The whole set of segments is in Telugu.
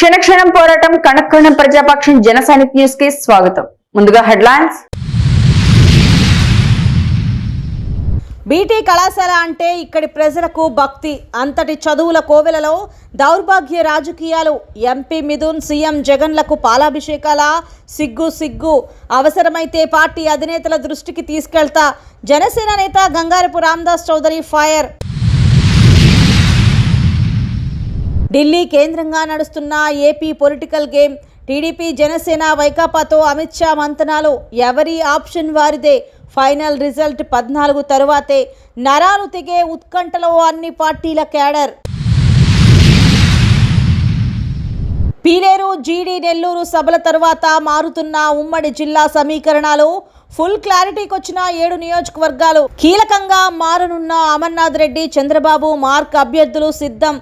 క్షణక్షణం పోరాటం కణక్కణం ప్రజాపక్షం జనసైనిక్ న్యూస్ కి స్వాగతం. ముందుగా హెడ్లైన్స్. బీటీ కళాశాల అంటే ఇక్కడి ప్రజలకు భక్తి. అంతటి చదువుల కోవెలలో దౌర్భాగ్య రాజకీయాలు. ఎంపీ మిథున్, సీఎం జగన్లకు పాలాభిషేకాల. సిగ్గు. అవసరమైతే పార్టీ అధినేతల దృష్టికి తీసుకెళ్తా. జనసేన నేత గంగారపు రామదాస్ చౌదరి ఫైర్. ఢిల్లీ కేంద్రంగా నడుస్తున్న AP political game. TDP, Janasena, వైకాపాతో అమిత్ షా మంతనాలు. ఎవరి ఆప్షన్ వారిదే. ఫైనల్ రిజల్ట్ 14 తరువాతే. నరాలు తెగే ఉత్కంఠలో అన్ని పార్టీల క్యాడర్. పీలేరు, జీడీ, నెల్లూరు సభల తరువాత మారుతున్న ఉమ్మడి జిల్లా సమీకరణాలు. ఫుల్ క్లారిటీకి వచ్చిన 7 నియోజకవర్గాలు. కీలకంగా మారనున్న అమర్నాథ్ రెడ్డి, చంద్రబాబు మార్క్ అభ్యర్థులు సిద్ధం.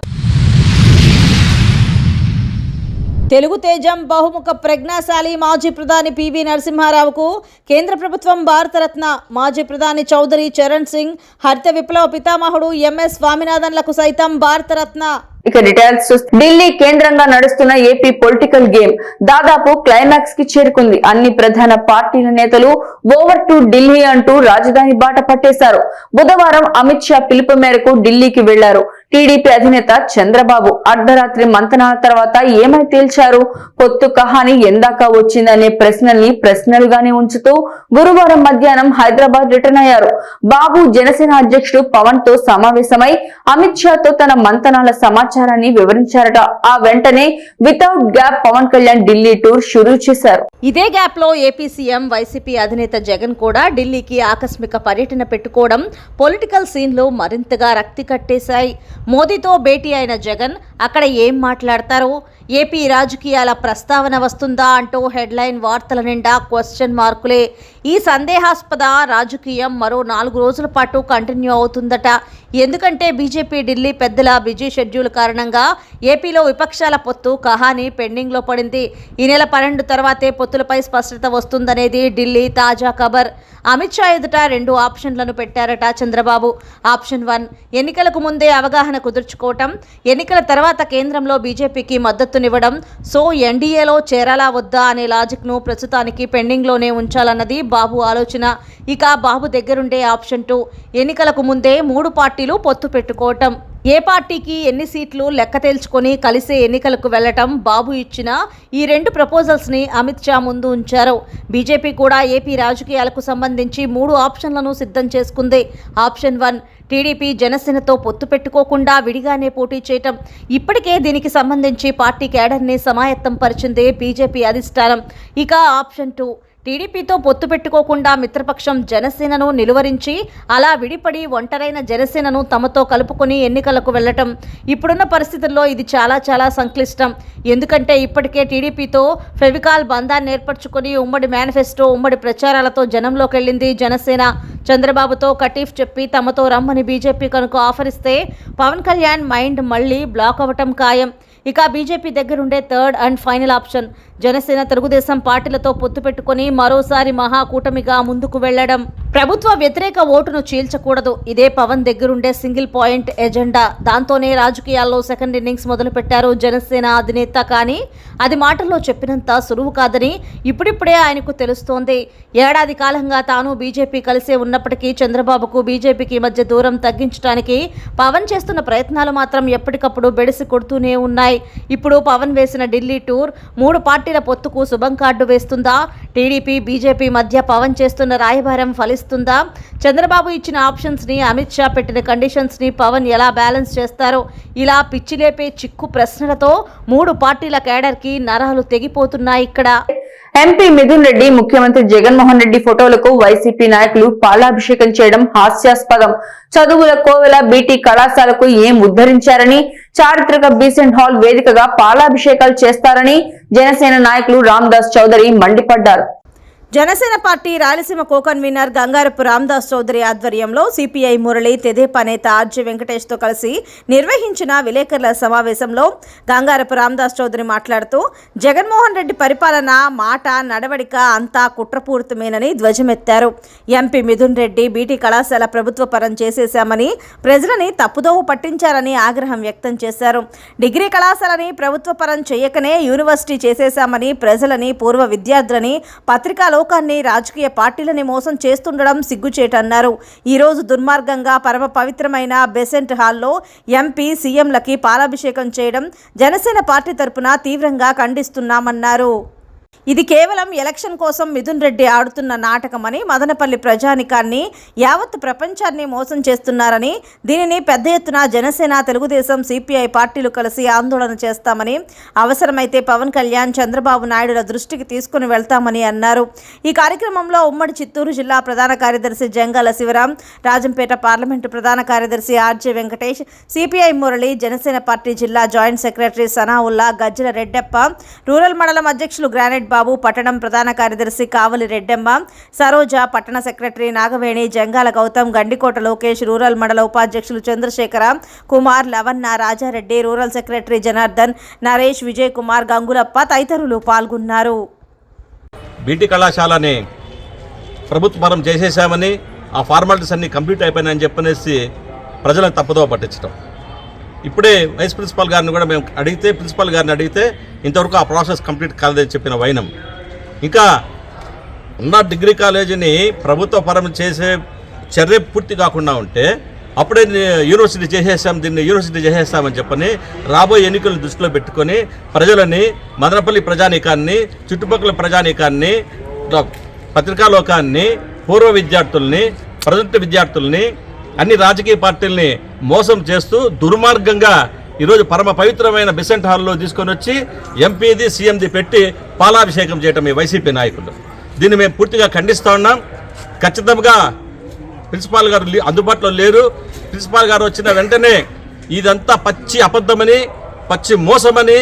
తెలుగు తేజం, బహుముఖ ప్రజ్ఞాశాలి మాజీ ప్రధాని పివి నరసింహారావుకు కేంద్ర ప్రభుత్వం భారతరత్న. మాజీ ప్రధాని చౌదరి చరణ్ సింగ్, హరిత విప్లవ పితామహుడు ఎంఎస్ స్వామినాథన్లకు సైతం భారతరత్న. ఇక డీటెయిల్స్ చూస్తే, ఢిల్లీ కేంద్రంగా నడుస్తున్న ఏపీ పొలిటికల్ గేమ్ దాదాపు క్లైమాక్స్ కి చేరుకుంది. అన్ని ప్రధాన పార్టీల నేతలు ఓవర్ టు ఢిల్లీ అంటూ రాజధాని బాట పట్టేశారు. బుధవారం అమిత్ షా పిలుపు మేరకు ఢిల్లీకి వెళ్లారు. టీడీపీ అధినేత చంద్రబాబు అర్ధరాత్రి మంతనాల తర్వాత ఏమై తేల్చారు? పొత్తు కహాని ఎందాక వచ్చిందనే ప్రశ్నల్ని ప్రశ్నలుగానే ఉంచుతూ గురువారం మధ్యాహ్నం హైదరాబాద్ రిటర్న్ అయ్యారు. బాబు జనసేన అధ్యక్షుడు పవన్ తో సమావేశమై అమిత్ షాతో తన మంతనాల సమాచారాన్ని వివరించారట. ఆ వెంటనే without gap Pawan Kalyan Delhi tour షురూ చేశారు. ఇదే గ్యాప్ లో ఏపీ సీఎం, వైసీపీ అధినేత జగన్ కూడా ఢిల్లీకి ఆకస్మిక పర్యటన పెట్టుకోవడం పొలిటికల్ సీన్ లో మరింతగా రక్తి కట్టేశాయి. మోదీతో భేటీ అయిన జగన్ అక్కడ ఏం మాట్లాడతారు? ఏపీ రాజకీయాల ప్రస్తావన వస్తుందా అంటూ హెడ్లైన్ వార్తల నిండా క్వశ్చన్ మార్కులే. ఈ సందేహాస్పద రాజకీయం మరో 4 రోజుల పాటు కంటిన్యూ అవుతుందట. ఎందుకంటే బీజేపీ ఢిల్లీ పెద్దల బిజీ షెడ్యూల్ కారణంగా ఏపీలో విపక్షాల పొత్తు కహాని పెండింగ్ లో పడింది. ఈ నెల 12 తర్వాతే పొత్తులపై స్పష్టత వస్తుందనేది ఢిల్లీ తాజా ఖబర్. అమిత్ షా ఎదుట 2 ఆప్షన్లను పెట్టారట చంద్రబాబు. ఆప్షన్ 1, ఎన్నికలకు ముందే అవగాహన కుదుర్చుకోవటం, ఎన్నికల తర్వాత కేంద్రంలో బీజేపీకి మద్దతునివ్వడం. సో ఎన్డీఏలో చేరాలా వద్దా అనే లాజిక్ ను ప్రస్తుతానికి పెండింగ్ లోనే ఉంచాలన్నది బాబు ఆలోచన. ఇక బాబు దగ్గరుండే ఆప్షన్ 2, ఎన్నికలకు ముందే 3 పార్టీలు పొత్తు పెట్టుకోవటం. ఏ పార్టీకి ఎన్ని సీట్లు లెక్క తేల్చుకొని కలిసే ఎన్నికలకు వెళ్లటం. బాబు ఇచ్చిన ఈ 2 ప్రపోజల్స్ ని అమిత్ షా ముందు ఉంచారు. బీజేపీ కూడా ఏపీ రాజకీయాలకు సంబంధించి 3 ఆప్షన్లను సిద్ధం చేసుకుంది. ఆప్షన్ 1, టీడీపీ జనసేనతో పొత్తు పెట్టుకోకుండా విడిగానే పోటీ చేయటం. ఇప్పటికే దీనికి సంబంధించి పార్టీ క్యాడర్ని సమాయత్తం పరిచింది బీజేపీ అధిష్టానం. ఇక ఆప్షన్ 2, టీడీపీతో పొత్తు పెట్టుకోకుండా మిత్రపక్షం జనసేనను నిలువరించి అలా విడిపడి ఒంటరైన జనసేనను తమతో కలుపుకొని ఎన్నికలకు వెళ్లటం. ఇప్పుడున్న పరిస్థితుల్లో ఇది చాలా సంక్లిష్టం. ఎందుకంటే ఇప్పటికే టీడీపీతో ఫెవికాల్ బంధాన్ని ఏర్పరచుకొని ఉమ్మడి మేనిఫెస్టో, ఉమ్మడి ప్రచారాలతో జనంలోకి వెళ్ళింది జనసేన. చంద్రబాబుతో కటీఫ్ చెప్పి తమతో రమ్మని బీజేపీ కనుక ఆఫర్ ఇస్తే పవన్ కళ్యాణ్ మైండ్ మళ్లీ బ్లాక్ అవ్వటం ఖాయం. ఇక బీజేపీ దగ్గరుండే 3rd and final option, Janasena Telugu Desam పార్టీలతో పొత్తు పెట్టుకుని మరోసారి మహాకూటమిగా ముందుకు వెళ్లడం. ప్రభుత్వ వ్యతిరేక ఓటును చీల్చకూడదు. ఇదే పవన్ దగ్గరుండే సింగిల్ పాయింట్ ఎజెండా. దాంతోనే రాజకీయాల్లో సెకండ్ ఇన్నింగ్స్ మొదలుపెట్టారు జనసేన అధినేత. కానీ అది మాటల్లో చెప్పినంత సులువు కాదని ఇప్పుడిప్పుడే ఆయనకు తెలుస్తోంది. ఏడాది కాలంగా తాను బీజేపీ కలిసే ఉన్నప్పటికీ చంద్రబాబుకు బీజేపీకి మధ్య దూరం తగ్గించడానికి పవన్ చేస్తున్న ప్రయత్నాలు మాత్రం ఎప్పటికప్పుడు బెడిసి కొడుతూనే ఉన్నాయి. ఇప్పుడు పవన్ వేసిన ఢిల్లీ టూర్ 3 పార్టీల పొత్తుకు శుభం కార్డు వేస్తుందా? టీడీపీ, బీజేపీ మధ్య పవన్ చేస్తున్న రాయబారం ఫలిస్తుందా? చంద్రబాబు ఇచ్చిన ఆప్షన్స్ ని, అమిత్ షా పెట్టిన కండిషన్స్ ని పవన్ ఎలా బ్యాలెన్స్ చేస్తారో? ఇలా పిచ్చిలేపే చిక్కు ప్రశ్నలతో 3 పార్టీల క్యాడర్ కి నరాలు తెగిపోతున్నాయి. ఇక్కడ ఎంపీ మిథున్ రెడ్డి, ముఖ్యమంత్రి జగన్మోహన్ రెడ్డి ఫోటోలకు వైసీపీ నాయకులు పాలాభిషేకం చేయడం హాస్యాస్పదం. చదువుల కోవెల బీటీ కళాశాలకు ఏం ఉద్ధరించారని, చారిత్రక బీసెంట్ హాల్ వేదికగా పాలాభిషేకాలు చేస్తారని జనసేన నాయకులు రామదాస్ చౌదరి మండిపడ్డారు. జనసేన పార్టీ రాయలసీమ కో-కన్వీనర్ గంగారపు రామదాస్ చౌదరి ఆధ్వర్యంలో సిపిఐ మురళి తెదేపా నేత ఆర్జే వెంకటేష్తో కలిసి నిర్వహించిన విలేకరుల సమావేశంలో గంగారపు రామదాస్ చౌదరి మాట్లాడుతూ జగన్మోహన్ రెడ్డి పరిపాలన మాట నడవడిక అంతా కుట్రపూరితమేనని ధ్వజమెత్తారు. ఎంపీ మిథున్ రెడ్డి బీటీ కళాశాల ప్రభుత్వ పరం చేసేశామని ప్రజలని తప్పుదోవ పట్టించారని ఆగ్రహం వ్యక్తం చేశారు. డిగ్రీ కళాశాలని ప్రభుత్వ పరం చేయకనే యూనివర్సిటీ చేసేశామని ప్రజలని పూర్వ విద్యార్థులని పత్రికా లోకాన్ని రాజకీయ పార్టీలని మోసం చేస్తుండడం సిగ్గుచేటన్నారు. ఈరోజు దుర్మార్గంగా పరమ పవిత్రమైన బెసెంట్ హాల్లో ఎంపీ సీఎంలకి పాలాభిషేకం చేయడం జనసేన పార్టీ తరపున తీవ్రంగా ఖండిస్తున్నామన్నారు. ఇది కేవలం ఎలక్షన్ కోసం మిథున్ రెడ్డి ఆడుతున్న నాటకమని, మదనపల్లి ప్రజానికాన్ని యావత్ ప్రపంచాన్ని మోసం చేస్తున్నారని, దీనిని పెద్ద ఎత్తున జనసేన, తెలుగుదేశం, సిపిఐ పార్టీలు కలిసి ఆందోళన చేస్తామని, అవసరమైతే పవన్ కళ్యాణ్, చంద్రబాబు నాయుడుల దృష్టికి తీసుకుని వెళ్తామని అన్నారు. ఈ కార్యక్రమంలో ఉమ్మడి చిత్తూరు జిల్లా ప్రధాన కార్యదర్శి జంగాల శివరాం, రాజంపేట పార్లమెంటు ప్రధాన కార్యదర్శి RJ Venkatesh, CPI Murali, Janasena party జిల్లా జాయింట్ సెక్రటరీ సనావుల్లా, గజ్జల రెడ్డప్ప, రూరల్ మండలం అధ్యక్షులు గ్రానైట్ బాబు, పట్టణం ప్రధాన కార్యదర్శి కావలి రెడ్డెమ్మ, సరోజ, పట్టణ సెక్రటరీ నాగవేణి, జంగాల గౌతమ్, గండికోట లోకేష్, రూరల్ మండల ఉపాధ్యక్షులు చంద్రశేఖర, కుమార్, లవన్న, రాజారెడ్డి, రూరల్ సెక్రటరీ జనార్దన్, నరేష్, విజయ్ కుమార్, గంగులప్ప తదితరులు పాల్గొన్నారు. బీటీ కళాశాలని ప్రభుత్వ పరం చేసేసామని, ఆ ఫార్మాలిటీస్ అన్నీ కంప్లీట్ అయిపోయినాయని చెప్పనేసి ప్రజలను తప్పుదోవ పట్టించడం. ఇప్పుడే వైస్ ప్రిన్సిపాల్ గారిని కూడా మేము ప్రిన్సిపాల్ గారిని అడిగితే ఇంతవరకు ఆ ప్రాసెస్ కంప్లీట్ కాలేదని చెప్పిన వైనం. ఇంకా ఉన్న డిగ్రీ కాలేజీని ప్రభుత్వ పరం చేసే చర్య పూర్తి కాకుండా ఉంటే అప్పుడే యూనివర్సిటీ చేసేస్తామని చెప్పని రాబోయే ఎన్నికలను దృష్టిలో పెట్టుకొని ప్రజలని, మదనపల్లి ప్రజానీకాన్ని, చుట్టుపక్కల ప్రజానీకాన్ని, పత్రికా లోకాన్ని, పూర్వ విద్యార్థుల్ని, ప్రజెంట్ విద్యార్థుల్ని, అన్ని రాజకీయ పార్టీల్ని మోసం చేస్తూ దుర్మార్గంగా ఈరోజు పరమ పవిత్రమైన బెసెంట్ హాల్లో తీసుకొని వచ్చి ఎంపీది, సీఎంది పెట్టి పాలాభిషేకం చేయటం ఈ వైసీపీ నాయకులు. దీన్ని మేము పూర్తిగా ఖండిస్తూ ఉన్నాం. ఖచ్చితంగా ప్రిన్సిపాల్ గారు అందుబాటులో లేరు. ప్రిన్సిపాల్ గారు వచ్చిన వెంటనే ఇదంతా పచ్చి అబద్ధమని, పచ్చి మోసమని,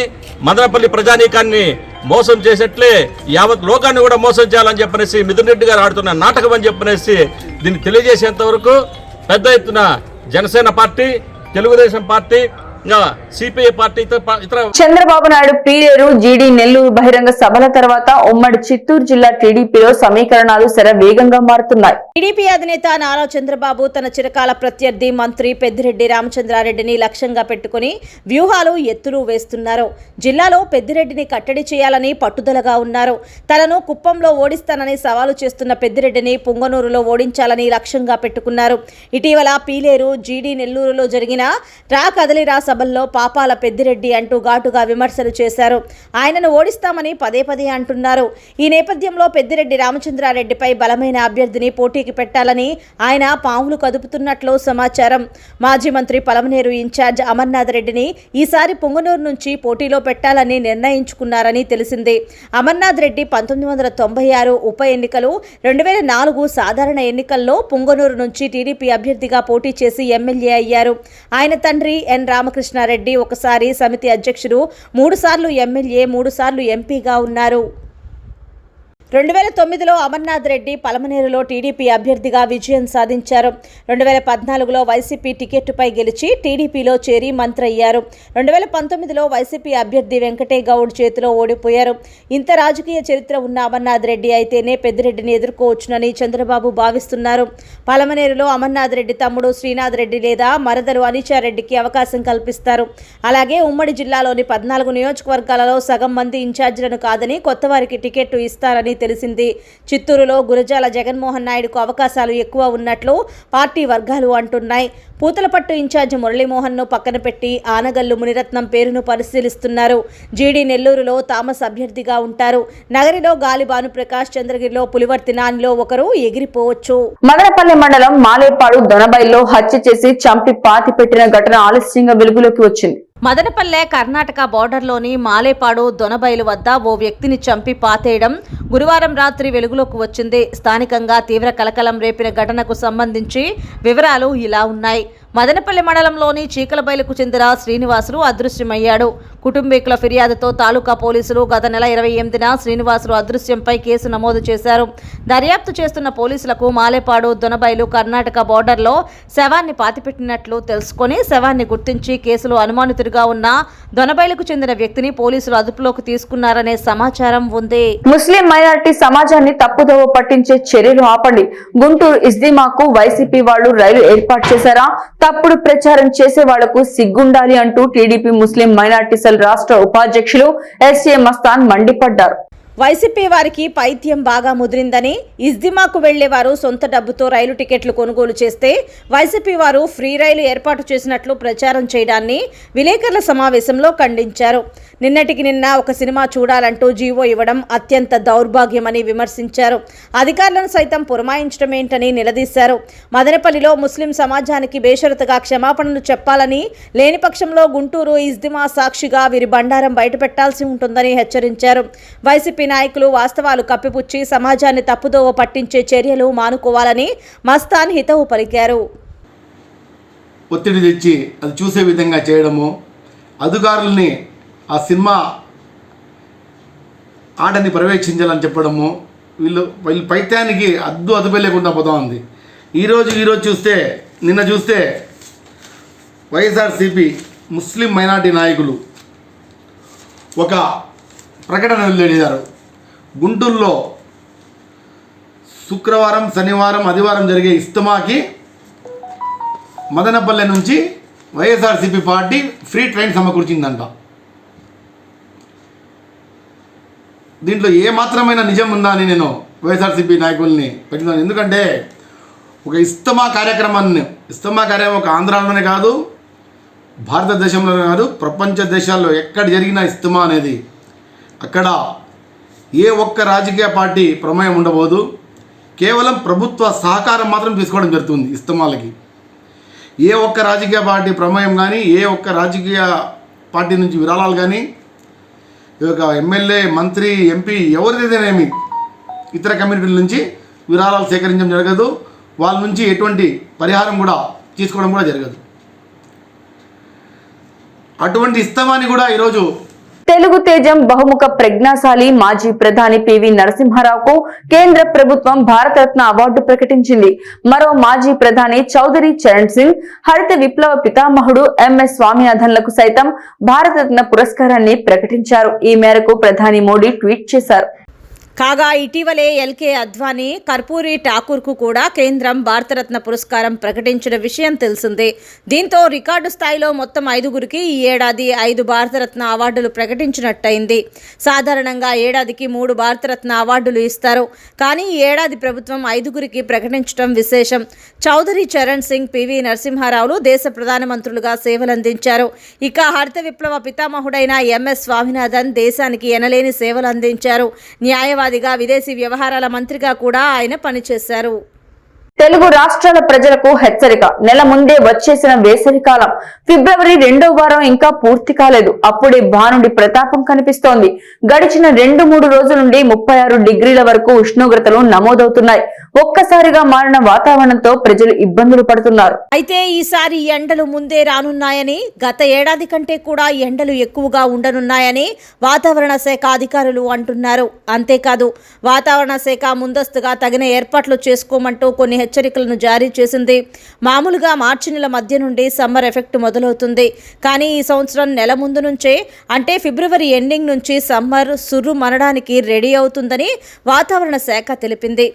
మదనపల్లి ప్రజానీకాన్ని మోసం చేసేట్లే యావత్ లోకాన్ని కూడా మోసం చేయాలని చెప్పనేసి మిథున్ రెడ్డి గారు ఆడుతున్న నాటకం అని చెప్పనేసి దీన్ని తెలియజేసేంత వరకు పెద్ద ఎత్తున Janasena party, Telugu Desam party, CPI పార్టీతో ఇతర చంద్రబాబు నాయుడు పీలేరు, జీడీ నెల్లూరు బహిరంగ సభల తర్వాత ఉమ్మడి చిత్తూరు జిల్లా టీడీపీలో సమీకరణాలు శరవేగంగా మారుతున్నాయి. టీడీపీ అధినేత నారా చంద్రబాబు తన చిరకాల ప్రత్యర్థి మంత్రి పెద్దిరెడ్డి రామచంద్రారెడ్డిని లక్ష్యంగా పెట్టుకుని వ్యూహాలు ఎత్తులు వేస్తున్నారు. జిల్లాలో పెద్దిరెడ్డిని కట్టడి చేయాలని పట్టుదలగా ఉన్నారు. తనను కుప్పంలో ఓడిస్తానని సవాలు చేస్తున్న పెద్దిరెడ్డిని పుంగనూరులో ఓడించాలని లక్ష్యంగా పెట్టుకున్నారు. ఇటీవల పీలేరు, జీడీ నెల్లూరులో జరిగిన రా కదలిరా సభల్లో పాపాల పెద్దిరెడ్డి అంటూ ఘాటుగా విమర్శలు చేశారు. ఆయనను ఓడిస్తామని పదే పదే అంటున్నారు. ఈ నేపథ్యంలో పెద్దిరెడ్డి రామచంద్రారెడ్డిపై బలమైన అభ్యర్థిని పోటీకి పెట్టాలని ఆయన పావులు కదుపుతున్నట్లు సమాచారం. మాజీ మంత్రి పలమనేరు ఇన్ఛార్జ్ అమర్నాథ్ రెడ్డిని ఈసారి పుంగనూరు నుంచి పోటీలో పెట్టాలని నిర్ణయించుకున్నారని తెలిసింది. అమర్నాథ్ రెడ్డి 1996 ఉప ఎన్నికలు, 2004 సాధారణ ఎన్నికల్లో పుంగనూరు నుంచి టీడీపీ అభ్యర్థిగా పోటీ చేసి ఎమ్మెల్యే అయ్యారు. ఆయన తండ్రి ఎన్ రామకృష్ణారెడ్డి ఒకసారి సమితి అధ్యక్షుడు, 3 సార్లు ఎమ్మెల్యే, 3 సార్లు ఎంపీగా ఉన్నారు. 2009లో అమర్నాథ్ రెడ్డి పలమనేరులో టీడీపీ అభ్యర్థిగా విజయం సాధించారు. 2014లో వైసీపీ టికెట్టుపై గెలిచి టీడీపీలో చేరి మంత్రి అయ్యారు. 2019లో వైసీపీ అభ్యర్థి వెంకటే గౌడ్ చేతిలో ఓడిపోయారు. ఇంత రాజకీయ చరిత్ర ఉన్న అమర్నాథ్ రెడ్డి అయితేనే పెద్దిరెడ్డిని ఎదుర్కోవచ్చునని చంద్రబాబు భావిస్తున్నారు. పలమనేరులో అమర్నాథ్ రెడ్డి తమ్ముడు శ్రీనాథ్ రెడ్డి లేదా మరదలు అనిచారెడ్డికి అవకాశం కల్పిస్తారు. అలాగే ఉమ్మడి జిల్లాలోని 14 నియోజకవర్గాలలో సగం మంది ఇన్ఛార్జీలను కాదని కొత్తవారికి టికెట్టు ఇస్తారని తెలిసింది. చిత్తూరులో గురజాల జగన్మోహన్ నాయుడుకు అవకాశాలు ఎక్కువ ఉన్నట్లు పార్టీ వర్గాలు అంటున్నాయి. పూతలపట్టు ఇన్ఛార్జ్ మురళీమోహన్ను పక్కన పెట్టి ఆనగల్లు మునిరత్నం పేరును పరిశీలిస్తున్నారు. జీడీ నెల్లూరులో థామస్ అభ్యర్థిగా ఉంటారు. నగరిలో గాలి భానుప్రకాష్, చంద్రగిరిలో పులివర్తి నానిలో ఒకరు ఎగిరిపోవచ్చు. మదనపల్లి మండలం మాలేపాడు దొనబైల్లో హత్య చేసి చంపి పాతి పెట్టిన ఘటన ఆలస్యంగా వెలుగులోకి వచ్చింది. మదనపల్లె కర్ణాటక బోర్డర్లోని మాలేపాడు దొనబైలు వద్ద ఓ వ్యక్తిని చంపి పాతేయడం గురువారం రాత్రి వెలుగులోకి వచ్చింది. స్థానికంగా తీవ్ర కలకలం రేపిన ఘటనకు సంబంధించి వివరాలు ఇలా ఉన్నాయి. మదనపల్లి మండలంలోని చీకలబైలుకు చెందిన శ్రీనివాసులు అదృశ్యమయ్యాడు. కుటుంబీకుల ఫిర్యాదుతో తాలూకా పోలీసులు గత నెల 28న శ్రీనివాసులు అదృశ్యంపై కేసు నమోదు చేశారు. దర్యాప్తు చేస్తున్న పోలీసులకు మాలేపాడు దొనబైలు కర్ణాటక బోర్డర్లో శవాన్ని పాతిపెట్టినట్లు తెలుసుకొని శవాన్ని గుర్తించి కేసులో అనుమానితుడిగా ఉన్న దొనబైలుకు చెందిన వ్యక్తిని పోలీసులు అదుపులోకి తీసుకున్నారనే సమాచారం ఉంది. ముస్లిం మైనారిటీ సమాజాన్ని తప్పుదోవ పట్టించే చర్యలు ఆపండి. గుంటూరు ఇజ్దిమాకు వైసీపీ వాళ్లు రైలు ఏర్పాటు చేశారా? తప్పుడు ప్రచారం చేసే వాళ్లకు సిగ్గుండాలి అంటూ టీడీపీ ముస్లిం మైనారిటీ సెల్ రాష్ట్ర ఉపాధ్యక్షులు ఎస్ఏ మస్తాన్ మండిపడ్డారు. వైసీపీ వారికి పైత్యం బాగా ముదిరిందని, ఇజ్దిమాకు వెళ్లేవారు సొంత డబ్బుతో రైలు టికెట్లు కొనుగోలు చేస్తే వైసీపీ వారు ఫ్రీ రైలు ఏర్పాటు చేసినట్లు ప్రచారం చేయడాన్ని విలేకరుల సమావేశంలో ఖండించారు. నిన్నటికి నిన్న ఒక సినిమా చూడాలంటూ జీవో ఇవ్వడం అత్యంత దౌర్భాగ్యమని విమర్శించారు. అధికారులను సైతం పురమాయించడం ఏంటని నిలదీశారు. మదనపల్లిలో ముస్లిం సమాజానికి బేషరతుగా క్షమాపణలు చెప్పాలని, లేని పక్షంలో గుంటూరు ఇజ్దిమా సాక్షిగా వీరి బండారం బయటపెట్టాల్సి ఉంటుందని హెచ్చరించారు. వైసీపీ నాయకులు వాస్తవాలు కప్పిపుచ్చి సమాజాన్ని తప్పుదోవ పట్టించే చర్యలు మానుకోవాలని మస్తాన్ హితవు పలికారు. ఒత్తిడి తెచ్చి అది చూసే విధంగా చేయడము, అధికారుల్ని ఆ సినిమా ఆటని పర్యవేక్షించాలని చెప్పడము, వీళ్ళు పైత్యానికి అదుపే లేకుండా పోతా ఉంది. ఈరోజు చూస్తే నిన్న చూస్తే వైఎస్ఆర్సీపీ ముస్లిం మైనార్టీ నాయకులు ఒక ప్రకటన వెల్లడించారు. గుంటూరులో శుక్రవారం, శనివారం, ఆదివారం జరిగే ఇస్తమాకి మదనపల్లె నుంచి వైఎస్ఆర్సీపీ పార్టీ ఫ్రీ ట్రైన్ సమకూర్చిందంట. దీంట్లో ఏమాత్రమైన నిజం ఉందా అని నేను వైఎస్ఆర్సీపీ నాయకుల్ని పెట్టినాను. ఎందుకంటే ఒక ఇస్తమా కార్యక్రమం ఒక ఆంధ్రాలోనే కాదు, భారతదేశంలోనే కాదు, ప్రపంచ దేశాల్లో ఎక్కడ జరిగిన ఇస్తమా అనేది అక్కడ ఏ ఒక్క రాజకీయ పార్టీ ప్రమేయం ఉండబోదు. కేవలం ప్రభుత్వ సహకారం మాత్రం తీసుకోవడం జరుగుతుంది. ఇస్తమాలకి ఏ ఒక్క రాజకీయ పార్టీ ప్రమేయం కానీ, ఏ ఒక్క రాజకీయ పార్టీ నుంచి విరాళాలు కానీ, ఒక ఎమ్మెల్యే, మంత్రి, ఎంపీ ఎవరిదైతేనేమి ఇతర కమ్యూనిటీల నుంచి విరాళాలు సేకరించడం జరగదు. వాళ్ళ నుంచి ఎటువంటి పరిహారం కూడా తీసుకోవడం కూడా జరగదు. అటువంటి ఇస్తమాన్ని కూడా ఈరోజు తెలుగు తేజం బహుముఖ ప్రజ్ఞాశాలి మాజీ ప్రధాని పివి నరసింహారావుకు కేంద్ర ప్రభుత్వం భారతరత్న అవార్డు ప్రకటించింది. మరో మాజీ ప్రధాని చౌదరి చరణ్ సింగ్, హరిత విప్లవ పితామహుడు ఎంఎస్ స్వామినాథన్లకు సైతం భారతరత్న పురస్కారాన్ని ప్రకటించారు. ఈ మేరకు ప్రధాని మోడీ ట్వీట్ చేశారు. కాగా ఇటీవలే ఎల్కే అద్వానీ, కర్పూరి ఠాకూర్కు కూడా కేంద్రం భారతరత్న పురస్కారం ప్రకటించిన విషయం తెలిసిందే. దీంతో రికార్డు స్థాయిలో మొత్తం 5గురికి ఈ ఏడాది 5 భారతరత్న అవార్డులు ప్రకటించినట్టయింది. సాధారణంగా ఏడాదికి 3 భారతరత్న అవార్డులు ఇస్తారు. కానీ ఈ ఏడాది ప్రభుత్వం 5గురికి ప్రకటించడం విశేషం. చౌదరి చరణ్ సింగ్, పివి నరసింహారావులు దేశ ప్రధానమంత్రులుగా సేవలందించారు. ఇక హరిత విప్లవ పితామహుడైన ఎంఎస్ స్వామినాథన్ దేశానికి ఎనలేని సేవలు అందించారు. న్యాయవాదిగా, విదేశీ వ్యవహారాల మంత్రిగా కూడా ఆయన పనిచేశారు. తెలుగు రాష్ట్రాల ప్రజలకు హెచ్చరిక. నెల ముందే వచ్చేసిన వేసవికాలం ఫిబ్రవరి 2వ వారం ఇంకా పూర్తి కాలేదు. అప్పుడే భానుడి ప్రతాపం కనిపిస్తోంది. గడిచిన 2-3 రోజుల నుండి 36 డిగ్రీల వరకు ఉష్ణోగ్రతలు నమోదవుతున్నాయి. ఒక్కసారిగా మారిన వాతావరణంతో ప్రజలు ఇబ్బందులు పడుతున్నారు. అయితే ఈసారి ఎండలు ముందే రానున్నాయని, గత ఏడాది కంటే కూడా ఎండలు ఎక్కువగా ఉండనున్నాయని వాతావరణ శాఖ అధికారులు అంటున్నారు. అంతేకాదు, వాతావరణ శాఖ ముందస్తుగా తగిన ఏర్పాట్లు చేసుకోమంటూ కొన్ని హెచ్చరికలను జారీ చేసింది. మామూలుగా మార్చి నెల మధ్య నుండి సమ్మర్ ఎఫెక్ట్ మొదలవుతుంది. కానీ ఈ సంవత్సరం నెల ముందు నుంచే, అంటే ఫిబ్రవరి ఎండింగ్ నుంచి సమ్మర్ సుర్రు మనడానికి రెడీ అవుతుందని వాతావరణ శాఖ తెలిపింది.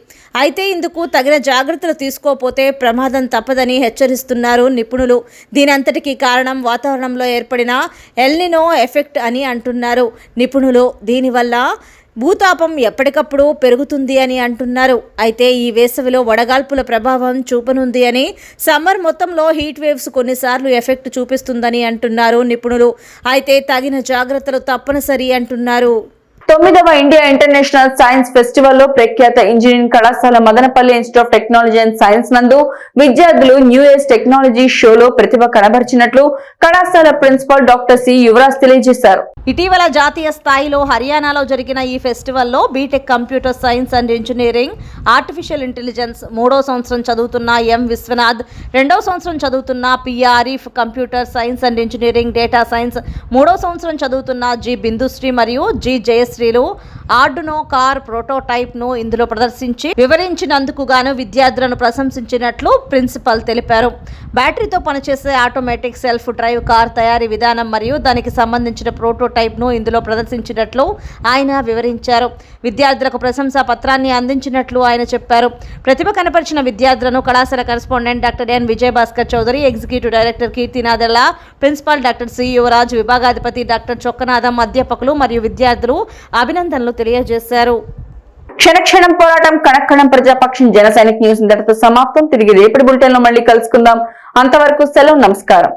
అయితే ఇందుకు తగిన జాగ్రత్తలు తీసుకోకపోతే ప్రమాదం తప్పదని హెచ్చరిస్తున్నారు నిపుణులు. దీనంతటికీ కారణం వాతావరణంలో ఏర్పడిన ఎల్నినో ఎఫెక్ట్ అని అంటున్నారు నిపుణులు. దీనివల్ల భూతాపం ఎప్పటికప్పుడు పెరుగుతుంది అని అంటున్నారు. అయితే ఈ వేసవిలో వడగాల్పుల ప్రభావం చూపనుంది అని, సమ్మర్ మొత్తంలో హీట్ వేవ్స్ కొన్నిసార్లు ఎఫెక్ట్ చూపిస్తుందని అంటున్నారు నిపుణులు. అయితే తగిన జాగ్రత్తలు తప్పనిసరి అంటున్నారు. 9వ ఇండియా ఇంటర్నేషనల్ సైన్స్ ఫెస్టివల్ లో ప్రఖ్యాత ఇంజనీరింగ్ కళాశాల Madanapalle institute of technology and science నందు విద్యార్థులు న్యూ ఏజ్ టెక్నాలజీ షోలో ప్రతిభ కనబరిచినట్లు కళాశాల ప్రిన్సిపల్ డాక్టర్ సి యువరాజ్ తెలియజేశారు. ఇటీవల జాతీయ స్థాయిలో హర్యానాలో జరిగిన ఈ ఫెస్టివల్లో BTech computer science and engineering, artificial intelligence 3వ సంవత్సరం చదువుతున్న ఎం విశ్వనాథ్, 2వ సంవత్సరం చదువుతున్న P Arif, computer science and engineering, data science 3వ సంవత్సరం చదువుతున్న జి బిందుశ్రీ మరియు జి జయశ్రీలు ఆర్డునో కార్ ప్రోటోటైప్ ను ఇందులో ప్రదర్శించి వివరించినందుకు గాను విద్యార్థులను ప్రశంసించినట్లు ప్రిన్సిపల్ తెలిపారు. బ్యాటరీతో పనిచేసే ఆటోమేటిక్ సెల్ఫ్ డ్రైవ్ కార్ తయారీ విధానం మరియు దానికి సంబంధించిన ప్రోటోటైప్ ను ఇందులో ప్రదర్శించినట్లు ఆయన వివరించారు. విద్యార్థులకు ప్రశంసా పత్రాన్ని అందించినట్లు ఆయన చెప్పారు. ప్రతిభ కనపరిచిన విద్యార్థులను కళాశాల correspondent doctor N Vijayabhaskar Chowdary, executive director Keerthinathella, principal doctor C Yuvaraj, విభాగాధిపతి డాక్టర్ చొక్కనాథం, అధ్యాపకులు మరియు విద్యార్థులు అభినందనలు తెలియజేశారు. క్షణక్షణం పోరాటం, కణక్షణం ప్రజాపక్షం. జన సైనిక్ న్యూస్ ఇంతటితో సమాప్తం. తిరిగి రేపటి బులెటిన్ లో మళ్ళీ కలుసుకుందాం. అంతవరకు సెలవు, నమస్కారం.